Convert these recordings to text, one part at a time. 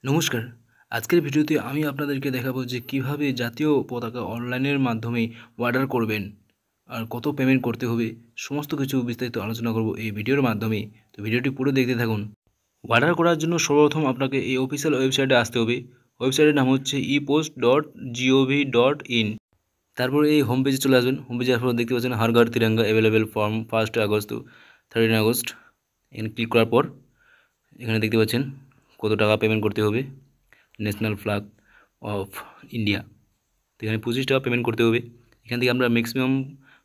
নমস্কার। আজকের ভিডিওতে আমি আপনাদেরকে দেখাবো যে কিভাবে জাতীয় পতাকা অনলাইনের মাধ্যমে অর্ডার করবেন আর কত পেমেন্ট করতে হবে সমস্ত কিছু বিস্তারিত আলোচনা করব এই ভিডিওর মাধ্যমে। তো ভিডিওটি পুরো দেখতে থাকুন। অর্ডার করার জন্য সর্বপ্রথম আপনাকে এই অফিসিয়াল ওয়েবসাইটে আসতে হবে। ওয়েবসাইটের নাম হচ্ছে epost.gov.in। তারপরে এই হোম পেজে চলে আসবেন। হোম পেজে আসার পর দেখতে পাচ্ছেন হর ঘর Tiranga available form 1 August 13 August. এখানে ক্লিক করার পর এখানে দেখতে পাচ্ছেন কত টাকা পেমেন্ট করতে হবে। ন্যাশনাল ফ্ল্যাগ অফ ইন্ডিয়া, তো এখানে 25 টাকা পেমেন্ট করতে হবে। এখান থেকে আমরা ম্যাক্সিমাম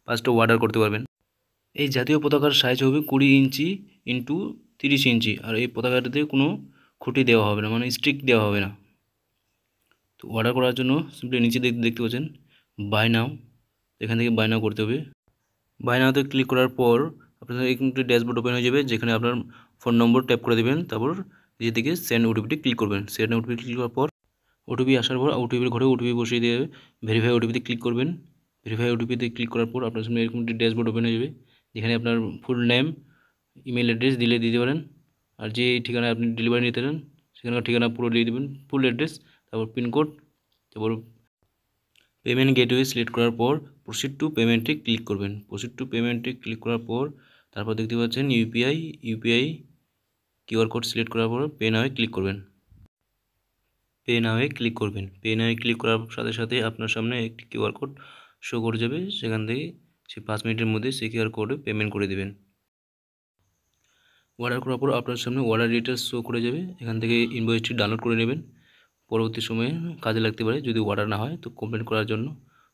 5টা অর্ডার করতে পারবেন। এই জাতীয় পতাকার সাইজ হবে 20 ইঞ্চি ইন্টু 30 ইঞ্চি, আর এই পতাকাটিতে কোনো খুঁটি দেওয়া হবে না, মানে স্টিক দেওয়া হবে না। তো অর্ডার করার জন্য সিম্পলি নিচে দেখতে পাচ্ছেন বাই নাও, এখান থেকে বাই নাও করতে হবে। বাই নাওতে ক্লিক করার পর আপনাদের একটি ড্যাশবোর্ড ওপেন হয়ে যাবে, যেখানে আপনার ফোন নম্বর ট্যাপ করে দেবেন। তারপর নিজে থেকে সেন্ড ওটিপিটি ক্লিক করবেন। সেন্ড ওটিপি ক্লিক করার পর ওটিপি আসার পর ওটিপির ঘরে ওটিপি বসিয়ে দিয়ে ভেরিফাই ওটিপিতে ক্লিক করবেন। ভেরিফাই ওটিপিতে ক্লিক করার পর আপনার সামনে এরকম একটি ড্যাশবোর্ড ওপেন হয়ে যাবে, যেখানে আপনার ফুল নেম, ইমেল অ্যাড্রেস দিতে পারেন। আর যে ঠিকানায় আপনি ডেলিভারি নিতে চান সেখানকার ঠিকানা পুরো দিয়ে দেবেন, ফুল অ্যাড্রেস, তারপর পিনকোড, তারপর পেমেন্ট গেটওয়ে সিলেক্ট করার পর প্রসিড টু পেমেন্টে ক্লিক করবেন। প্রসিড টু পেমেন্টে ক্লিক করার পর তারপর দেখতে পাচ্ছেন ইউপিআই কিউআর কোড সিলেক্ট করার পর পে নাওয়ে ক্লিক করবেন। পে নাওয়ে ক্লিক করবেন। পে নাওয়ে ক্লিক করার সাথে সাথে আপনার সামনে একটি কিউআর কোড শো করে যাবে, সেখান থেকে সে 5 মিনিটের মধ্যে সেই কিউআর কোডে পেমেন্ট করে দেবেন। অর্ডার করার পর আপনার সামনে অর্ডার ডিটেলস শো করে যাবে, এখান থেকে ইনভয়েসটি ডাউনলোড করে নেবেন। পরবর্তী সময়ে কাজে লাগতে পারে, যদি অর্ডার না হয় তো কমপ্লেন করার জন্য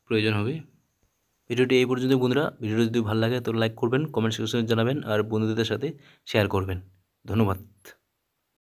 প্রয়োজন হবে। ভিডিওটি এই পর্যন্ত বন্ধুরা। ভিডিওটি যদি ভালো লাগে তো লাইক করবেন, কমেন্ট সেকশনে জানাবেন আর বন্ধুদের সাথে শেয়ার করবেন। ধন্যবাদ।